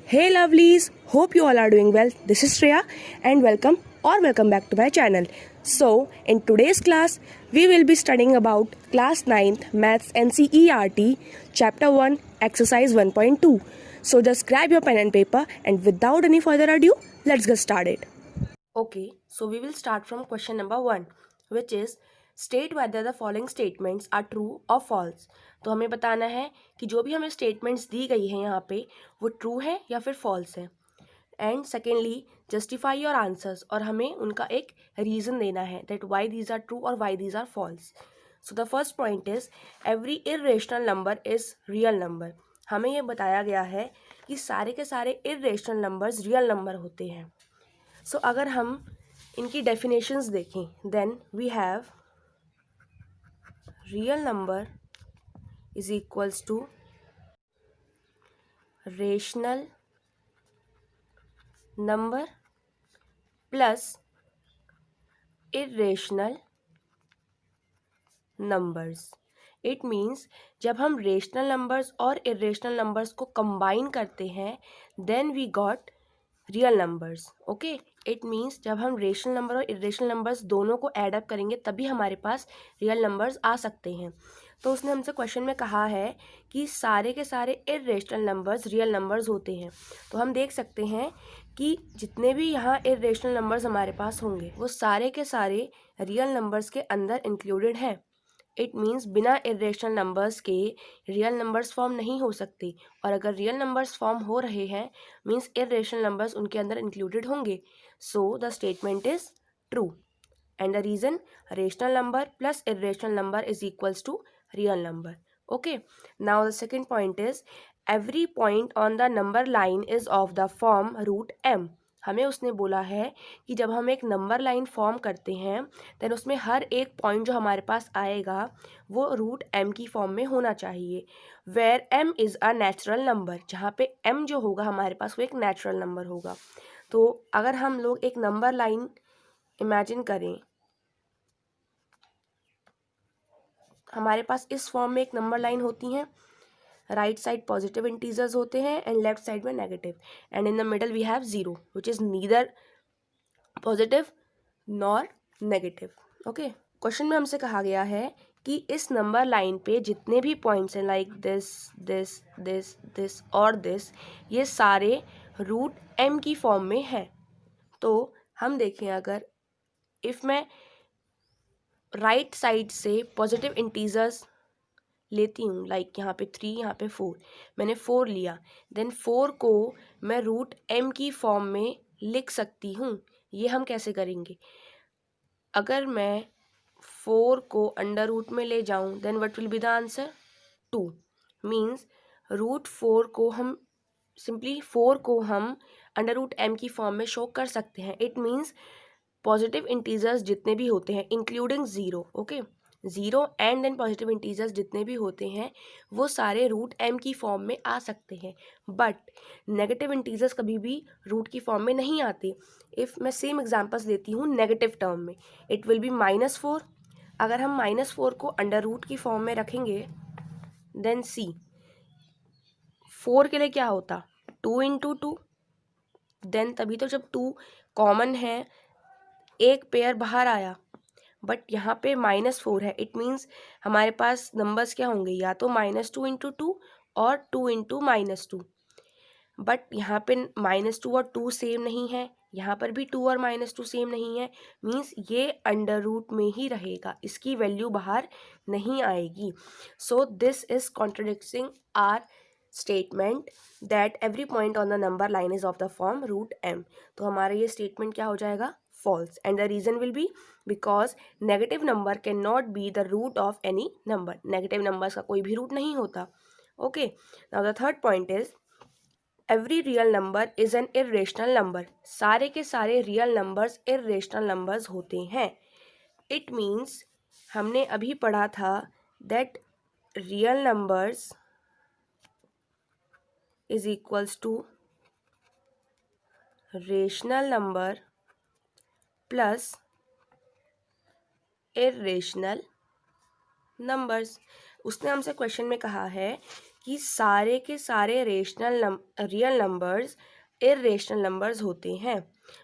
Hey lovelies, hope you all are doing well. This is Shreya and welcome back to my channel. So, in today's class, we will be studying about class 9th Maths NCERT chapter 1 exercise 1.2. So, just grab your pen and paper and without any further ado, let's get started. Okay, so we will start from question number 1, which is state whether the following statements are true or false. तो हमें बताना है कि जो भी हमें statements दी गई हैं यहाँ पे वो ट्रू है या फिर फॉल्स है. And secondly justify your answers, और हमें उनका एक रीज़न देना है that why these are true और why these are false. So the first point is every irrational number is real number. हमें ये बताया गया है कि सारे के सारे इरेशनल नंबर्स रियल नंबर होते हैं. सो अगर हम इनकी डेफिनेशंस देखें then we have real number is equals to rational number plus irrational numbers. It means जब हम रेशनल नंबर्स और इरेशनल नंबर्स को कंबाइन करते हैं then we got real numbers. Okay, it means जब हम रेशनल नंबर और इरेशनल नंबर्स दोनों को ऐड अप करेंगे तभी हमारे पास रियल नंबर्स आ सकते हैं. तो उसने हमसे क्वेश्चन में कहा है कि सारे के सारे इरेशनल नंबर्स रियल नंबर्स होते हैं. तो हम देख सकते हैं कि जितने भी यहाँ इरेशनल नंबर्स हमारे पास होंगे वो सारे के सारे रियल नंबर्स के अंदर इंक्लूडेड हैं. इट मीन्स बिना इरेशनल नंबर्स के रियल नंबर्स फॉर्म नहीं हो सकते, और अगर रियल नंबर्स फॉर्म हो रहे हैं मीन्स इरेशनल नंबर्स उनके अंदर इंक्लूडेड होंगे. So the statement is true and the reason rational number plus irrational number is equals to real number. Okay, now the second point is every point on the number line is of the form root M. हमें उसने बोला है कि जब हम एक number line form करते हैं देन उसमें हर एक पॉइंट जो हमारे पास आएगा वो रूट एम की फॉर्म में होना चाहिए. Where M is a natural number, जहाँ पे एम जो होगा हमारे पास वो एक नेचुरल नंबर होगा. तो अगर हम लोग एक नंबर लाइन इमेजिन करें, हमारे पास इस फॉर्म में एक नंबर लाइन होती हैं. राइट साइड पॉजिटिव इंटीजर्स होते हैं एंड लेफ्ट साइड में negative, and in the middle we have zero which is neither positive nor negative. Okay, question में हमसे कहा गया है कि इस नंबर लाइन पे जितने भी पॉइंट्स हैं like this this this this और दिस, ये सारे रूट एम की फॉर्म में है. तो हम देखें अगर इफ़ मैं राइट साइड से पॉजिटिव इंटीजर्स लेती हूँ लाइक यहाँ पे 3 यहाँ पे 4, मैंने 4 लिया देन 4 को मैं रूट एम की फॉर्म में लिख सकती हूँ. ये हम कैसे करेंगे? अगर मैं 4 को अंडर रूट में ले जाऊँ then what will be the answer 2. Means root 4 को हम सिंपली 4 को हम अंडर रूट एम की फॉर्म में शो कर सकते हैं. इट मीन्स पॉजिटिव इंटीजर्स जितने भी होते हैं including zero, okay, zero and then positive integers जितने भी होते हैं वो सारे रूट एम की फॉर्म में आ सकते हैं. बट नेगेटिव इंटीजर्स कभी भी रूट की फॉर्म में नहीं आते. इफ़ मैं सेम एग्जांपल्स देती हूँ नेगेटिव टर्म में, इट विल बी -4. अगर हम -4 को अंडर रूट की फॉर्म में रखेंगे देन सी 4 के लिए क्या होता 2 इंटू 2. देन तभी तो जब 2 कॉमन है एक पेयर बाहर आया, बट यहाँ पे -4 है. इट मीन्स हमारे पास नंबर्स क्या होंगे या तो -2 इंटू 2 और 2 इंटू -2. बट यहाँ पे -2 और 2 सेम नहीं है, यहाँ पर भी 2 और -2 सेम नहीं है. मीन्स ये अंडर रूट में ही रहेगा, इसकी वैल्यू बाहर नहीं आएगी. So this is contradicting our statement that every point on the number line is of the form root M. तो हमारा ये स्टेटमेंट क्या हो जाएगा false, and the reason will be because negative number cannot be the root of any number. Negative numbers का कोई भी root नहीं होता. Okay, now the third point is every real number is an irrational number. सारे के सारे real numbers irrational numbers होते हैं. It means हमने अभी पढ़ा था that real numbers is equals to rational number plus irrational numbers. उसने हमसे क्वेश्चन में कहा है कि सारे के सारे रियल नंबर्स इर्रेशनल नंबर्स होते हैं।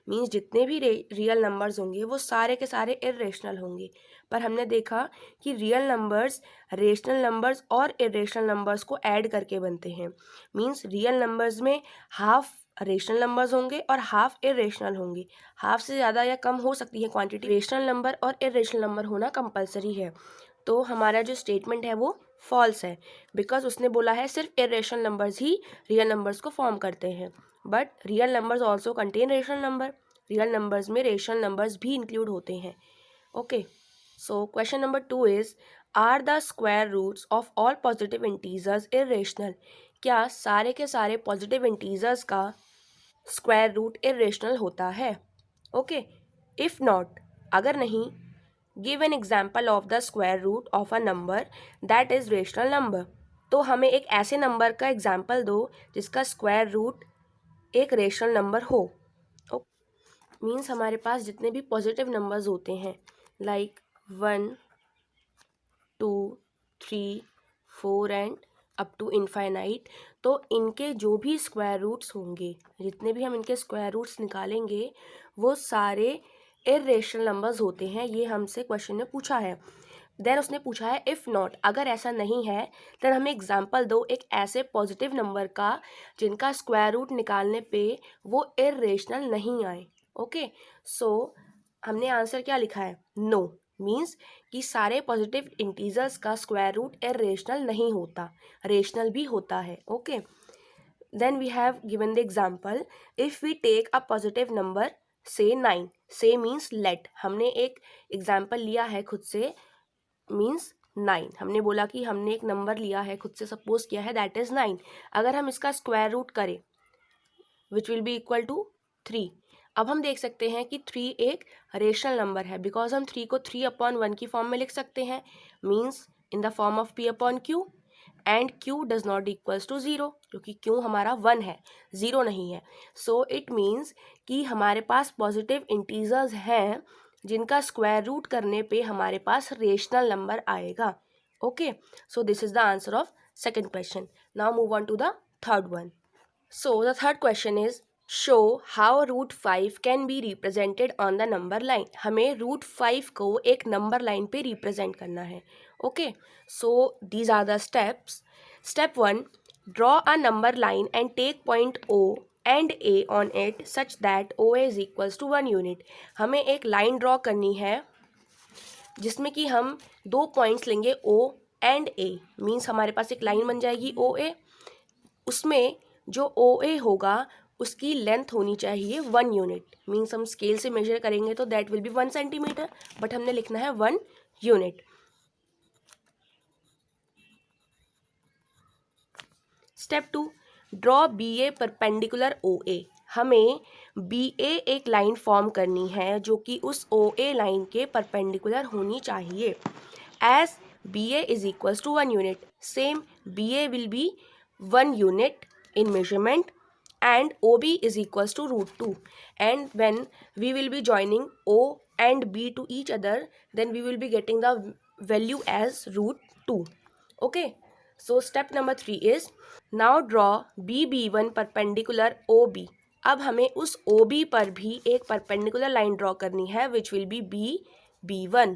मीन्स जितने भी रियल नंबर्स होंगे वो सारे के सारे इर्रेशनल होंगे। पर हमने देखा कि रियल नंबर्स रेशनल नंबर्स और इर्रेशनल नंबर्स को ऐड करके बनते हैं। मीन्स रियल नंबर्स में हाफ रेशनल नंबर्स होंगे और हाफ इर्रेशनल होंगे। हाफ से ज़्यादा या कम हो सकती है क्वांटिटी। रेशनल नंबर और इर्रेशनल नंबर होना कंपलसरी है। तो हमारा जो स्टेटमेंट है वो फॉल्स है, बिकॉज उसने बोला है सिर्फ इर्रेशनल नंबर्स ही रियल नंबर्स को फॉर्म करते हैं। But real numbers also contain rational number. Real numbers में रेशनल नंबर्स भी इंक्लूड होते हैं। Okay, so question number 2 is, are the square roots of all positive integers irrational? क्या सारे के सारे पॉजिटिव इंटीजर्स का स्क्वायर रूट इर्रेशनल होता है? ओके, इफ नॉट, अगर नहीं, give an example of the square root of a number that is rational number. तो हमें एक ऐसे नंबर का एग्जाम्पल दो जिसका स्क्वायर रूट एक रेशनल नंबर हो। मीन्स हमारे पास जितने भी पॉजिटिव नंबर्स होते हैं like 1, 2, 3, 4 and up to infinite, तो इनके जो भी स्क्वायर रूट्स होंगे, जितने भी हम इनके स्क्वायर रूट्स निकालेंगे वो सारे इर्रेशनल नंबर्स होते हैं। ये हमसे क्वेश्चन में पूछा है। देन उसने पूछा है इफ़ नॉट, अगर ऐसा नहीं है देन हमें एग्जाम्पल दो एक ऐसे पॉजिटिव नंबर का जिनका स्क्वायर रूट निकालने पे वो इर्रेशनल नहीं आए। ओके, सो हमने आंसर क्या लिखा है? नो। मीन्स कि सारे पॉजिटिव इंटीजर्स का स्क्वायर रूट इर्रेशनल नहीं होता, रेशनल भी होता है। Okay, then we have given the example, if we take a positive number say 9, से मीन्स लेट, हमने एक एग्जाम्पल लिया है खुद से, मीन्स 9, हमने बोला कि हमने एक नंबर लिया है खुद से, सपोज किया है दैट इज़ 9। अगर हम इसका स्क्वायर रूट करें which will be equal to 3। अब हम देख सकते हैं कि 3 एक रेशनल नंबर है, बिकॉज हम 3 को 3/1 की फॉर्म में लिख सकते हैं, means in the form of p/q, and q does not equals to 0, क्योंकि q हमारा 1 है, 0 नहीं है। सो इट मीन्स कि हमारे पास पॉजिटिव इंटीजर्स हैं जिनका स्क्वायर रूट करने पे हमारे पास रेशनल नंबर आएगा। Okay, so this is the answer of second question. Now move on to the third one. So the third question is, show how root 5 can be represented on the number line. हमें root 5 को एक number line पे represent करना है। Okay, so these are the steps. Step 1, draw a number line and take point O and A on it such that OA is equals to 1 unit. हमें एक line draw करनी है जिसमें कि हम 2 points लेंगे O and A, means हमारे पास एक line बन जाएगी OA, उसमें जो OA होगा उसकी लेंथ होनी चाहिए 1 यूनिट। मीन्स हम स्केल से मेजर करेंगे तो that will be 1 centimetre, but हमने लिखना है 1 unit. Step 2, draw BA perpendicular OA। हमें BA एक लाइन फॉर्म करनी है जो कि उस OA लाइन के परपेंडिकुलर होनी चाहिए। As BA is equals to 1 unit, same BA will be 1 unit in measurement and OB is equals to root 2, and when we will be joining O and B to each other then we will be getting the value as root 2. Okay, so step number 3 is, now draw BB1 perpendicular OB। अब हमें उस OB पर भी एक perpendicular line draw करनी है which will be BB1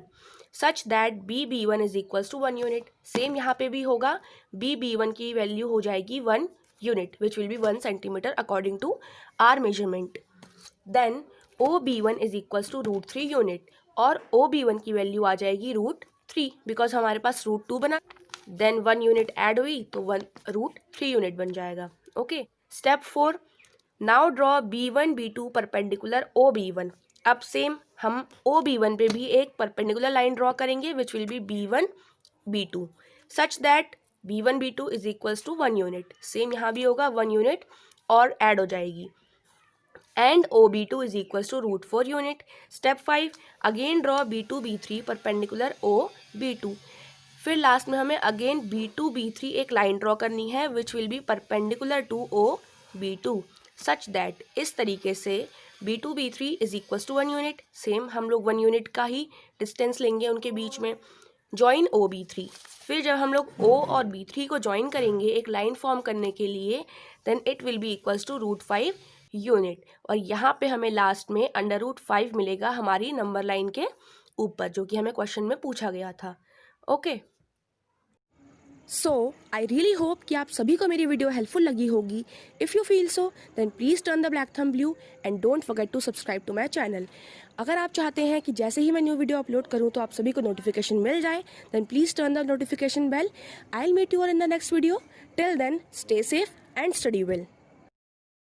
such that BB1 is equals to 1 unit. Same यहाँ पे भी होगा, BB1 की वैल्यू हो जाएगी 1 unit which will be 1 centimetre according to our measurement. Then OB1 is equals to root 3 unit, और OB1 की value आ जाएगी रूट 3, बिकॉज हमारे पास रूट 2 बना, देन 1 यूनिट ऐड हुई तो 1 रूट 3 यूनिट बन जाएगा। Okay, step 4, now draw B1 B2 perpendicular OB1। अब सेम हम OB1 पे भी एक परपेंडिकुलर लाइन ड्रॉ करेंगे which will be B1 B2 such that B1 B2 is equals to 1 unit. Same यहाँ भी होगा 1 यूनिट और ऐड हो जाएगी, and OB2 is equals to root 4 unit. Step 5, again draw B2 B3 perpendicular OB2। फिर last में हमें again B2 B3 एक लाइन ड्रॉ करनी है which will be perpendicular to OB2 such that, इस तरीके से B2 B3 is equals to 1 unit. Same हम लोग 1 यूनिट का ही डिस्टेंस लेंगे उनके बीच में, जॉइन OB3। फिर जब हम लोग O और B3 को ज्वाइन करेंगे एक लाइन फॉर्म करने के लिए, then it will be equals to √5 unit. और यहाँ पे हमें लास्ट में √5 मिलेगा हमारी नंबर लाइन के ऊपर, जो कि हमें क्वेश्चन में पूछा गया था। Okay, so I really hope कि आप सभी को मेरी वीडियो हेल्पफुल लगी होगी। If you feel so then please turn the black thumb blue and don't forget to subscribe to my channel. अगर आप चाहते हैं कि जैसे ही मैं न्यू वीडियो अपलोड करूं तो आप सभी को नोटिफिकेशन मिल जाए, then please turn the notification bell. I will meet you in the next video. Till then stay safe and study well.